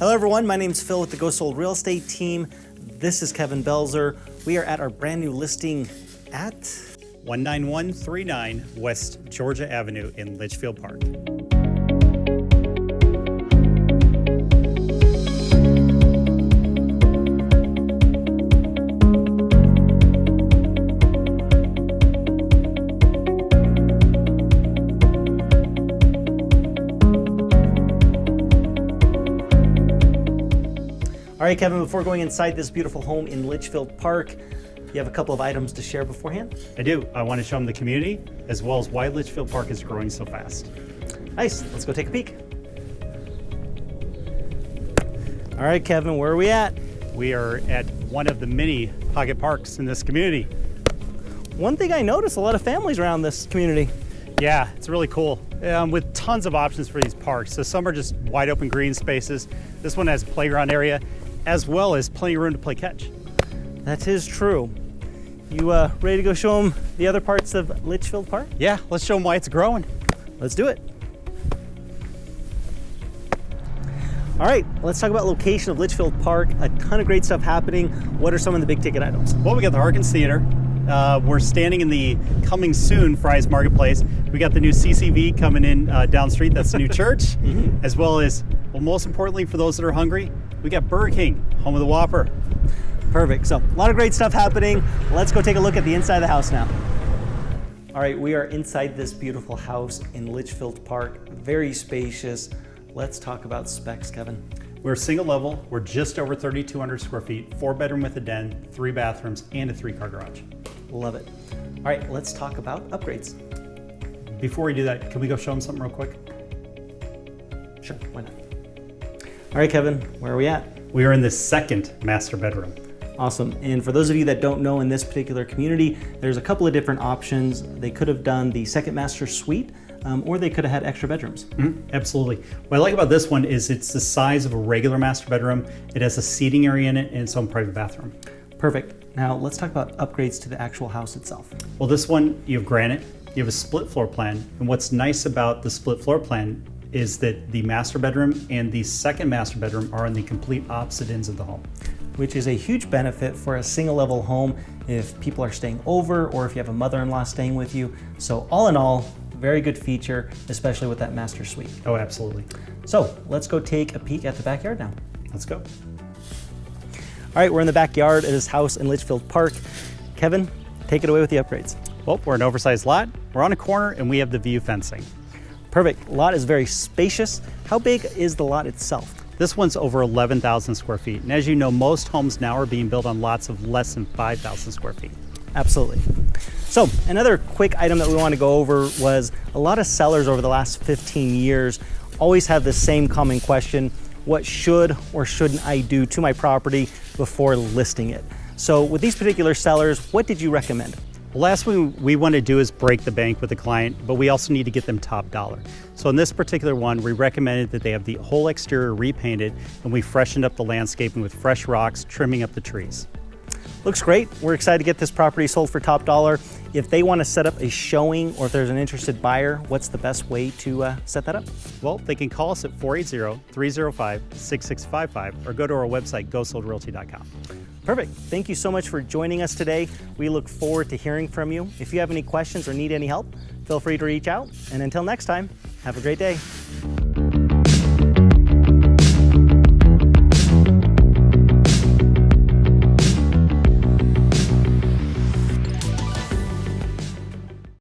Hello everyone, my name is Phil with the Go Sold Real Estate team. This is Kevin Belzer. We are at our brand new listing at 19139 West Georgia Avenue in Litchfield Park. All right, Kevin, before going inside this beautiful home in Litchfield Park, you have a couple of items to share beforehand? I do. I want to show them the community as well as why Litchfield Park is growing so fast. Nice, let's go take a peek. All right, Kevin, where are we at? We are at one of the many pocket parks in this community. One thing I noticed, a lot of families around this community. Yeah, it's really cool with tons of options for these parks. So some are just wide open green spaces. This one has a playground area as well as plenty of room to play catch. That is true. You ready to go show them the other parts of Litchfield Park? Yeah, let's show them why it's growing. Let's do it. All right, let's talk about location of Litchfield Park. A ton of great stuff happening. What are some of the big ticket items? Well, we got the Harkins Theater. We're standing in the coming soon Fry's Marketplace. We got the new CCV coming in down the street. That's the new church, as well as, well, most importantly for those that are hungry, we got Burger King, home of the Whopper. Perfect. So a lot of great stuff happening. Let's go take a look at the inside of the house now. All right, we are inside this beautiful house in Litchfield Park. Very spacious. Let's talk about specs, Kevin. We're single level. We're just over 3,200 square feet, 4-bedroom with a den, 3 bathrooms, and a 3-car garage. Love it. All right, let's talk about upgrades. Before we do that, can we go show them something real quick? Sure, why not? All right, Kevin, where are we at? We are in the second master bedroom. Awesome. And for those of you that don't know, in this particular community, there's a couple of different options. They could have done the second master suite, or they could have had extra bedrooms. Absolutely. What I like about this one is it's the size of a regular master bedroom. It has a seating area in it and its own private bathroom. Perfect. Now let's talk about upgrades to the actual house itself. Well, this one, you have granite, you have a split floor plan. And what's nice about the split floor plan is that the master bedroom and the second master bedroom are on the complete opposite ends of the home. Which is a huge benefit for a single level home if people are staying over or if you have a mother-in-law staying with you. So all in all, very good feature, especially with that master suite. Oh, absolutely. So let's go take a peek at the backyard now. Let's go. All right, we're in the backyard of this house in Litchfield Park. Kevin, take it away with the upgrades. Well, we're an oversized lot. We're on a corner and we have the view fencing. Perfect. Lot is very spacious. How big is the lot itself? This one's over 11,000 square feet. And as you know, most homes now are being built on lots of less than 5,000 square feet. Absolutely. So another quick item that we want to go over was a lot of sellers over the last 15 years always have the same common question: what should or shouldn't I do to my property before listing it? So with these particular sellers, what did you recommend? The last thing we want to do is break the bank with the client, but we also need to get them top dollar. So in this particular one, we recommended that they have the whole exterior repainted, and we freshened up the landscaping with fresh rocks, trimming up the trees. Looks great. We're excited to get this property sold for top dollar. If they want to set up a showing or if there's an interested buyer, what's the best way to set that up? Well, they can call us at 480-305-6655 or go to our website, gosoldrealty.com. Perfect. Thank you so much for joining us today. We look forward to hearing from you. If you have any questions or need any help, feel free to reach out. And until next time, have a great day.